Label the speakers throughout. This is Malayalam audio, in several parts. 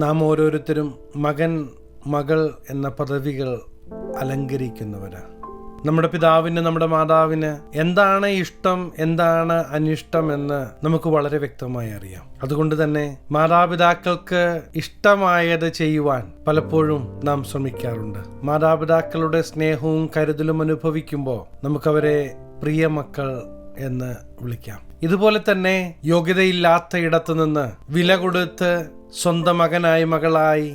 Speaker 1: നാം ഓരോരുത്തരും മകൻ, മകൾ എന്ന പദവികൾ അലങ്കരിക്കുന്നവരാണ്. നമ്മുടെ പിതാവിന്, നമ്മുടെ മാതാവിന് എന്താണ് ഇഷ്ടം, എന്താണ് അനിഷ്ടം എന്ന് നമുക്ക് വളരെ വ്യക്തമായി അറിയാം. അതുകൊണ്ട് തന്നെ മാതാപിതാക്കൾക്ക് ഇഷ്ടമായത് ചെയ്യുവാൻ പലപ്പോഴും നാം ശ്രമിക്കാറുണ്ട്. മാതാപിതാക്കളുടെ സ്നേഹവും കരുതലും അനുഭവിക്കുമ്പോൾ നമുക്കവരെ പ്രിയ മക്കൾ എന്ന് വിളിക്കാം. ഇതുപോലെ തന്നെ യോഗ്യതയില്ലാത്ത ഇടത്തു നിന്ന് വില കൊടുത്ത് സ്വന്തം മകനായി, മകളായി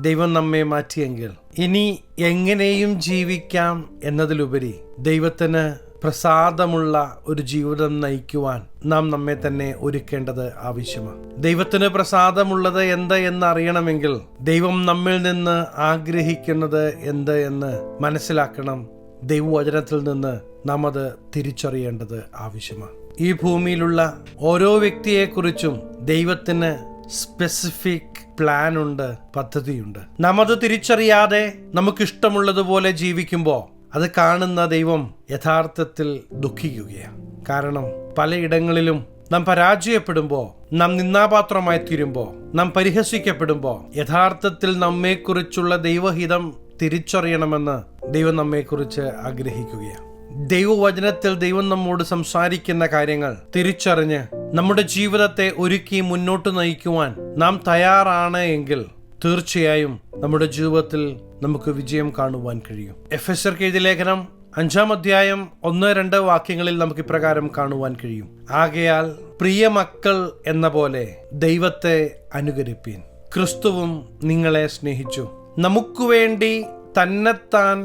Speaker 1: ദൈവം നമ്മെ മാറ്റിയെങ്കിൽ ഇനി എങ്ങനെയും ജീവിക്കാം എന്നതിലുപരി ദൈവത്തിന് പ്രസാദമുള്ള ഒരു ജീവിതം നയിക്കുവാൻ നാം നമ്മെ തന്നെ ഒരുക്കേണ്ടത് ആവശ്യമാണ്. ദൈവത്തിന് പ്രസാദമുള്ളത് എന്ത് എന്ന് അറിയണമെങ്കിൽ ദൈവം നമ്മിൽ നിന്ന് ആഗ്രഹിക്കുന്നത് എന്ത് എന്ന് മനസ്സിലാക്കണം. ദൈവവചനത്തിൽ നിന്ന് നാം അത് തിരിച്ചറിയേണ്ടത് ആവശ്യമാണ്. ഈ ഭൂമിയിലുള്ള ഓരോ വ്യക്തിയെക്കുറിച്ചും ദൈവത്തിന് സ്പെസിഫിക് പ്ലാൻ ഉണ്ട്, പദ്ധതിയുണ്ട്. നാം അത് തിരിച്ചറിയാതെ നമുക്കിഷ്ടമുള്ളതുപോലെ ജീവിക്കുമ്പോൾ അത് കാണുന്ന ദൈവം യഥാർത്ഥത്തിൽ ദുഃഖിക്കുകയാണ്. കാരണം പലയിടങ്ങളിലും നാം പരാജയപ്പെടുമ്പോൾ, നാം നിന്ദാപാത്രമായി തീരുമ്പോൾ, നാം പരിഹസിക്കപ്പെടുമ്പോൾ യഥാർത്ഥത്തിൽ നമ്മെക്കുറിച്ചുള്ള ദൈവഹിതം തിരിച്ചറിയണമെന്ന് ദൈവം നമ്മെക്കുറിച്ച് ആഗ്രഹിക്കുകയാണ്. ദൈവവചനത്തിൽ ദൈവം നമ്മോട് സംസാരിക്കുന്ന കാര്യങ്ങൾ തിരിച്ചറിഞ്ഞ് നമ്മുടെ ജീവിതത്തെ ഒരുക്കി മുന്നോട്ട് നയിക്കുവാൻ നാം തയ്യാറാണ് എങ്കിൽ തീർച്ചയായും നമ്മുടെ ജീവിതത്തിൽ നമുക്ക് വിജയം കാണുവാൻ കഴിയും. എഫെസ്യർക്ക് എഴുതിയ ലേഖനം 5-ാം അധ്യായം 1-2 വാക്യങ്ങളിൽ നമുക്ക് ഇപ്രകാരം കാണുവാൻ കഴിയും. ആകയാൽ പ്രിയ മക്കൾ എന്ന പോലെ ദൈവത്തെ അനുകരിപ്പീൻ. ക്രിസ്തുവും നിങ്ങളെ സ്നേഹിച്ചു, നമുക്ക് വേണ്ടി തന്നെത്താൻ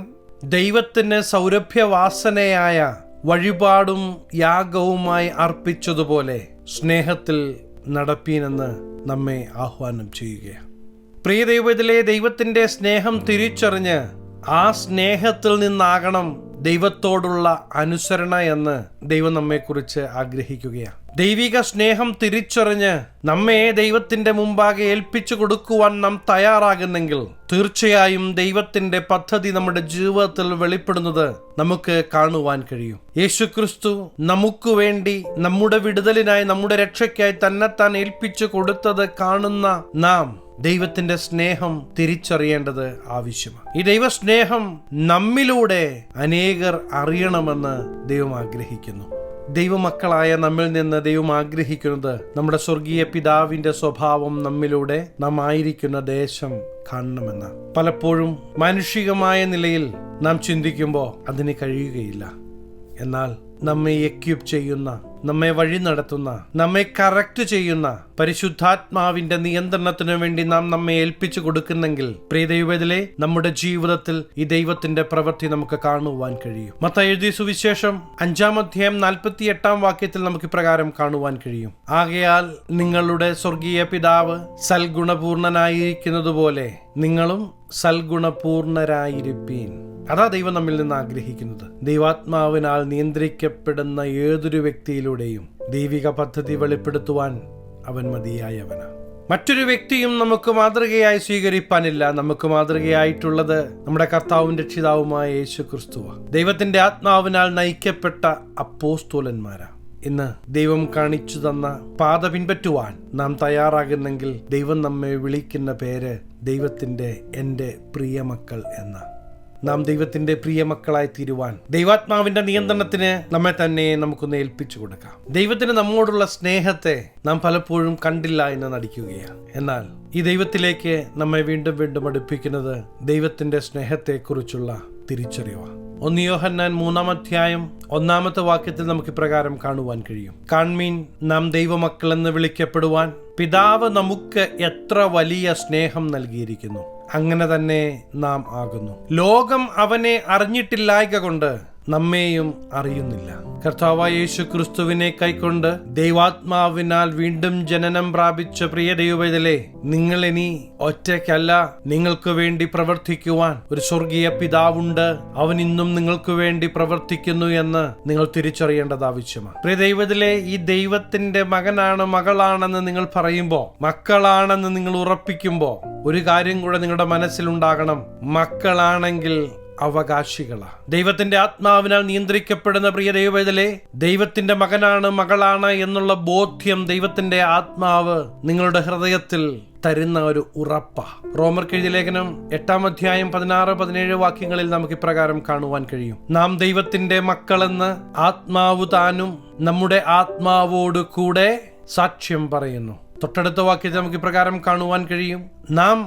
Speaker 1: ദൈവത്തിന് സൗരഭ്യവാസനയായ വഴിപാടും യാഗവുമായി അർപ്പിച്ചതുപോലെ സ്നേഹത്തിൽ നടപ്പീനെന്ന് നമ്മെ ആഹ്വാനം ചെയ്യുകയാണ്. പ്രിയ ദൈവത്തിലെ ദൈവത്തിന്റെ സ്നേഹം തിരിച്ചറിഞ്ഞ് ആ സ്നേഹത്തിൽ നിന്നാകണം ദൈവത്തോടുള്ള അനുസരണ എന്ന് ദൈവം നമ്മെക്കുറിച്ച് ആഗ്രഹിക്കുകയാണ്. ദൈവിക സ്നേഹം തിരിച്ചറിഞ്ഞ് നമ്മെ ദൈവത്തിന്റെ മുമ്പാകെ ഏൽപ്പിച്ചു കൊടുക്കുവാൻ നാം തയ്യാറാകുന്നെങ്കിൽ തീർച്ചയായും ദൈവത്തിന്റെ പദ്ധതി നമ്മുടെ ജീവിതത്തിൽ വെളിപ്പെടുന്നത് നമുക്ക് കാണുവാൻ കഴിയും. യേശുക്രിസ്തു നമുക്ക് വേണ്ടി, നമ്മുടെ വിടുതലിനായി, നമ്മുടെ രക്ഷയ്ക്കായി തന്നെത്താൻ ഏൽപ്പിച്ചു കൊടുത്തത് കാണുന്ന നാം ദൈവത്തിന്റെ സ്നേഹം തിരിച്ചറിയേണ്ടത് ആവശ്യമാണ്. ഈ ദൈവസ്നേഹം നമ്മിലൂടെ അനേകർ അറിയണമെന്ന് ദൈവം ആഗ്രഹിക്കുന്നു. ദൈവമക്കളായ നമ്മിൽ നിന്ന് ദൈവം ആഗ്രഹിക്കുന്നത് നമ്മുടെ സ്വർഗീയ പിതാവിന്റെ സ്വഭാവം നമ്മിലൂടെ നാം ആയിരിക്കുന്ന ദേശം കാണണമെന്ന്. പലപ്പോഴും മാനുഷികമായ നിലയിൽ നാം ചിന്തിക്കുമ്പോൾ അതിന് കഴിയുകയില്ല. എന്നാൽ നമ്മെ എക്യുപ്പ് ചെയ്യുന്ന, നമ്മെ വഴി നടത്തുന്ന, നമ്മെ കറക്റ്റ് ചെയ്യുന്ന പരിശുദ്ധാത്മാവിന്റെ നിയന്ത്രണത്തിനു വേണ്ടി നാം നമ്മെ ഏൽപ്പിച്ചു കൊടുക്കുന്നെങ്കിൽ പ്രിയ ദൈവത്തിലെ നമ്മുടെ ജീവിതത്തിൽ ഈ ദൈവത്തിന്റെ പ്രവൃത്തി നമുക്ക് കാണുവാൻ കഴിയും. മത്തായി എഴുതിയ സുവിശേഷം 5-ാം അധ്യായം 48-ാം വാക്യത്തിൽ നമുക്ക് ഇപ്രകാരം കാണുവാൻ കഴിയും. ആകയാൽ നിങ്ങളുടെ സ്വർഗീയ പിതാവ് സൽഗുണപൂർണനായിരിക്കുന്നതുപോലെ നിങ്ങളും സൽഗുണപൂർണരായിരിപ്പീൻ. അതാ ദൈവം നമ്മിൽ നിന്ന് ആഗ്രഹിക്കുന്നത്. ദൈവാത്മാവിനാൽ നിയന്ത്രിക്കപ്പെടുന്ന ഏതൊരു വ്യക്തിയിലൂടെയും ദൈവിക പദ്ധതി വെളിപ്പെടുത്തുവാൻ അവൻ മതിയായവനാണ്. മറ്റൊരു വ്യക്തിയും നമുക്ക് മാതൃകയായി സ്വീകരിപ്പാനില്ല. നമുക്ക് മാതൃകയായിട്ടുള്ളത് നമ്മുടെ കർത്താവും രക്ഷിതാവുമായ യേശു ക്രിസ്തുവാണ്. ദൈവത്തിന്റെ ആത്മാവിനാൽ നയിക്കപ്പെട്ട അപ്പോസ്തലന്മാരാ. ഇന്ന് ദൈവം കാണിച്ചു തന്ന പാത പിൻപറ്റുവാൻ നാം തയ്യാറാകുന്നെങ്കിൽ ദൈവം നമ്മെ വിളിക്കുന്ന പേര് ദൈവത്തിന്റെ എൻ്റെ പ്രിയ മക്കൾ എന്ന. നാം ദൈവത്തിന്റെ പ്രിയ മക്കളായി തീരുവാൻ ദൈവാത്മാവിന്റെ നിയന്ത്രണത്തിന് നമ്മെ തന്നെ നമുക്കൊന്ന് ഏൽപ്പിച്ചു കൊടുക്കാം. ദൈവത്തിന് നമ്മോടുള്ള സ്നേഹത്തെ നാം പലപ്പോഴും കണ്ടില്ല എന്ന് നടിക്കുകയാണ്. എന്നാൽ ഈ ദൈവത്തിലേക്ക് നമ്മെ വീണ്ടും വീണ്ടും അടുപ്പിക്കുന്നത് ദൈവത്തിന്റെ സ്നേഹത്തെക്കുറിച്ചുള്ള തിരിച്ചറിവാണ്. 1 യോഹന്നാൻ 3-ാം അധ്യായം 1-ാമത്തെ വാക്യത്തിൽ നമുക്ക് ഇപ്രകാരം കാണുവാൻ കഴിയും. കാൺമീൻ, നാം ദൈവമക്കൾ എന്ന് വിളിക്കപ്പെടുവാൻ പിതാവ് നമുക്ക് എത്ര വലിയ സ്നേഹം നൽകിയിരിക്കുന്നു. അങ്ങനെ തന്നെ നാം ആകുന്നു. ലോകം അവനെ അറിഞ്ഞിട്ടില്ലായ്ക കൊണ്ട് നമ്മെയും അറിയുന്നില്ല. കർത്താവായ യേശു ക്രിസ്തുവിനെ കൈക്കൊണ്ട് ദൈവാത്മാവിനാൽ വീണ്ടും ജനനം പ്രാപിച്ച പ്രിയ ദൈവവേദലേ, നിങ്ങൾ ഇനി ഒറ്റയ്ക്കല്ല. നിങ്ങൾക്ക് വേണ്ടി പ്രവർത്തിക്കുവാൻ ഒരു സ്വർഗീയ പിതാവുണ്ട്. അവൻ ഇന്നും നിങ്ങൾക്ക് വേണ്ടി പ്രവർത്തിക്കുന്നു എന്ന് നിങ്ങൾ തിരിച്ചറിയേണ്ടത് ആവശ്യമാണ്. പ്രിയ ദൈവത്തിലെ ഈ ദൈവത്തിന്റെ മകനാണ്, മകളാണെന്ന് നിങ്ങൾ പറയുമ്പോൾ, മക്കളാണെന്ന് നിങ്ങൾ ഉറപ്പിക്കുമ്പോൾ ഒരു കാര്യം കൂടെ നിങ്ങളുടെ മനസ്സിലുണ്ടാകണം. മക്കളാണെങ്കിൽ അവകാശികളാ. ദൈവത്തിന്റെ ആത്മാവിനാൽ നിയന്ത്രിക്കപ്പെടുന്ന പ്രിയ ദൈവവേദലേ, ദൈവത്തിന്റെ മകനാണ്, മകളാണ് എന്നുള്ള ബോധ്യം ദൈവത്തിന്റെ ആത്മാവ് നിങ്ങളുടെ ഹൃദയത്തിൽ തരുന്ന ഒരു ഉറപ്പ. റോമർക്കെഴുതിയ ലേഖനം 8-ാം അധ്യായം 16-17 വാക്യങ്ങളിൽ നമുക്ക് ഇപ്രകാരം കാണുവാൻ കഴിയും: നാം ദൈവത്തിന്റെ മക്കളെന്ന് ആത്മാവ് താനും നമ്മുടെ ആത്മാവോട് കൂടെ സാക്ഷ്യം പറയുന്നു. തൊട്ടടുത്ത വാക്യത്തിൽ നമുക്ക് ഇപ്രകാരം കാണുവാൻ കഴിയും: നാം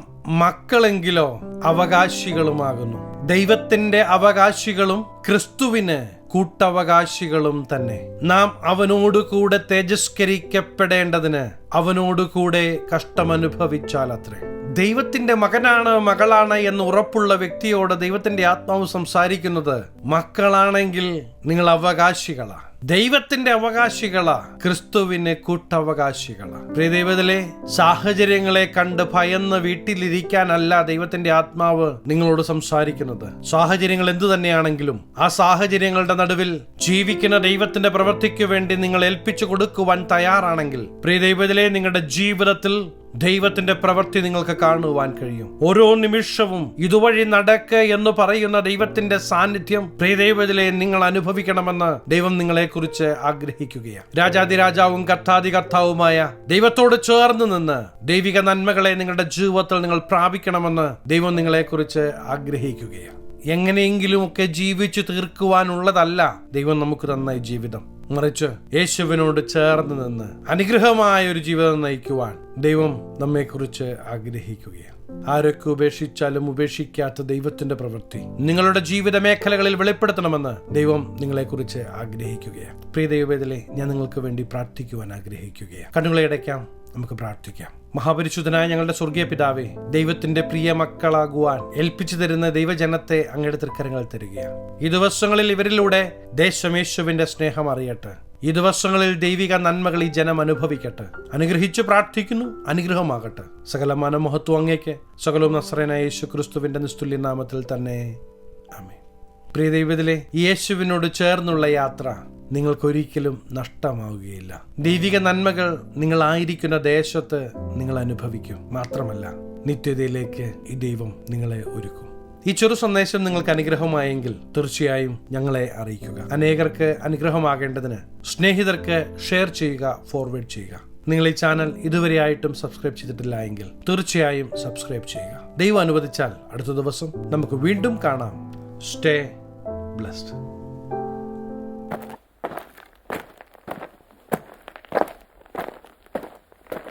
Speaker 1: മക്കളെങ്കിലോ അവകാശികളുമാകുന്നു. ദൈവത്തിന്റെ അവകാശികളും ക്രിസ്തുവിന് കൂട്ടവകാശികളും തന്നെ. നാം അവനോടുകൂടെ തേജസ്കരിക്കപ്പെടേണ്ടതിന് അവനോടുകൂടെ കഷ്ടമനുഭവിച്ചാൽ അത്രേ. ദൈവത്തിന്റെ മകനാണ്, മകളാണ് എന്ന് ഉറപ്പുള്ള വ്യക്തിയോട് ദൈവത്തിന്റെ ആത്മാവ് സംസാരിക്കുന്നത്, മക്കളാണെങ്കിൽ നിങ്ങൾ അവകാശികളാ, ദൈവത്തിന്റെ അവകാശികളാ, ക്രിസ്തുവിന് കൂട്ടവകാശികളാ. പ്രിയ ദൈവത്തിലെ, സാഹചര്യങ്ങളെ കണ്ട് ഭയന്ന് വീട്ടിലിരിക്കാനല്ല ദൈവത്തിന്റെ ആത്മാവ് നിങ്ങളോട് സംസാരിക്കുന്നത്. സാഹചര്യങ്ങൾ എന്തു തന്നെയാണെങ്കിലും ആ സാഹചര്യങ്ങളുടെ നടുവിൽ ജീവിക്കുന്ന ദൈവത്തിന്റെ പ്രവൃത്തിക്ക് വേണ്ടി നിങ്ങൾ ഏൽപ്പിച്ചു കൊടുക്കുവാൻ തയ്യാറാണെങ്കിൽ, പ്രിയ ദൈവത്തിലെ, നിങ്ങളുടെ ജീവിതത്തിൽ ദൈവത്തിന്റെ പ്രവൃത്തി നിങ്ങൾക്ക് കാണുവാൻ കഴിയും. ഓരോ നിമിഷവും ഇതുവഴി നടക്ക് എന്ന് പറയുന്ന ദൈവത്തിന്റെ സാന്നിധ്യം പ്രിയ ദൈവത്തിലെ നിങ്ങൾ അനുഭവിക്കണമെന്ന് ദൈവം നിങ്ങളെ കുറിച്ച് ആഗ്രഹിക്കുകയാണ്. രാജാതിരാജാവും കർത്താതി കർത്താവുമായ ദൈവത്തോട് ചേർന്ന് നിന്ന് ദൈവിക നന്മകളെ നിങ്ങളുടെ ജീവിതത്തിൽ നിങ്ങൾ പ്രാപിക്കണമെന്ന് ദൈവം നിങ്ങളെ കുറിച്ച് ആഗ്രഹിക്കുകയാണ്. എങ്ങനെയെങ്കിലുമൊക്കെ ജീവിച്ചു തീർക്കുവാനുള്ളതല്ല ദൈവം നമുക്ക് തന്ന ഈ ജീവിതം, മറിച്ച് യേശുവിനോട് ചേർന്ന് നിന്ന് അനുഗ്രഹമായ ഒരു ജീവിതം നയിക്കുവാൻ ദൈവം നമ്മെക്കുറിച്ച് ആഗ്രഹിക്കുകയാണ്. ആരൊക്കെ ഉപേക്ഷിച്ചാലും ഉപേക്ഷിക്കാത്ത ദൈവത്തിന്റെ പ്രവൃത്തി നിങ്ങളുടെ ജീവിത മേഖലകളിൽ വെളിപ്പെടുത്തണമെന്ന് ദൈവം നിങ്ങളെക്കുറിച്ച് ആഗ്രഹിക്കുകയാണ്. പ്രിയ ദൈവവേദലേ, ഞാൻ നിങ്ങൾക്ക് വേണ്ടി പ്രാർത്ഥിക്കുവാൻ ആഗ്രഹിക്കുകയാണ്. കണ്ണുകളെ അടയ്ക്കാം, നമുക്ക് പ്രാർത്ഥിക്കാം. മഹാപരിശുദ്ധനായ ഞങ്ങളുടെ സ്വർഗീയ പിതാവേ, ദൈവത്തിന്റെ പ്രിയ മക്കളാകുവാൻ ഏൽപ്പിച്ചു തരുന്ന ദൈവജനത്തെ അങ്ങയുടെ തൃക്കരങ്ങൾ തരികയാണ്. ഈ ദിവസങ്ങളിൽ ഇവരിലൂടെ ദേശമേശുവിന്റെ സ്നേഹം അറിയട്ടെ. ഈ ദിവസങ്ങളിൽ ദൈവിക നന്മകൾ ഈ ജനം അനുഭവിക്കട്ടെ. അനുഗ്രഹിച്ചു പ്രാർത്ഥിക്കുന്നു, അനുഗ്രഹമാകട്ടെ. സകല മനമഹത്വം അങ്ങേക്ക്, സകലവും നസ്രയനായ യേശു ക്രിസ്തുവിന്റെ നിസ്തുല്യ നാമത്തിൽ തന്നെ, ആമേൻ. പ്രിയ ദൈവത്തിലെ, യേശുവിനോട് ചേർന്നുള്ള യാത്ര നിങ്ങൾക്കൊരിക്കലും നഷ്ടമാവുകയില്ല. ദൈവിക നന്മകൾ നിങ്ങളായിരിക്കുന്ന ദേശത്ത് നിങ്ങൾ അനുഭവിക്കും. മാത്രമല്ല, നിത്യതയിലേക്ക് ഈ ദൈവം നിങ്ങളെ ഒരുക്കും. ഈ ചെറു സന്ദേശം നിങ്ങൾക്ക് അനുഗ്രഹമായെങ്കിൽ തീർച്ചയായും ഞങ്ങളെ അറിയിക്കുക. അനേകർക്ക് അനുഗ്രഹമാകേണ്ടതിന് സ്നേഹിതർക്ക് ഷെയർ ചെയ്യുക, ഫോർവേഡ് ചെയ്യുക. നിങ്ങൾ ഈ ചാനൽ ഇതുവരെയായിട്ടും സബ്സ്ക്രൈബ് ചെയ്തിട്ടില്ല എങ്കിൽ തീർച്ചയായും സബ്സ്ക്രൈബ് ചെയ്യുക. ദൈവം അനുവദിച്ചാൽ അടുത്ത ദിവസം നമുക്ക് വീണ്ടും കാണാം. Stay blessed.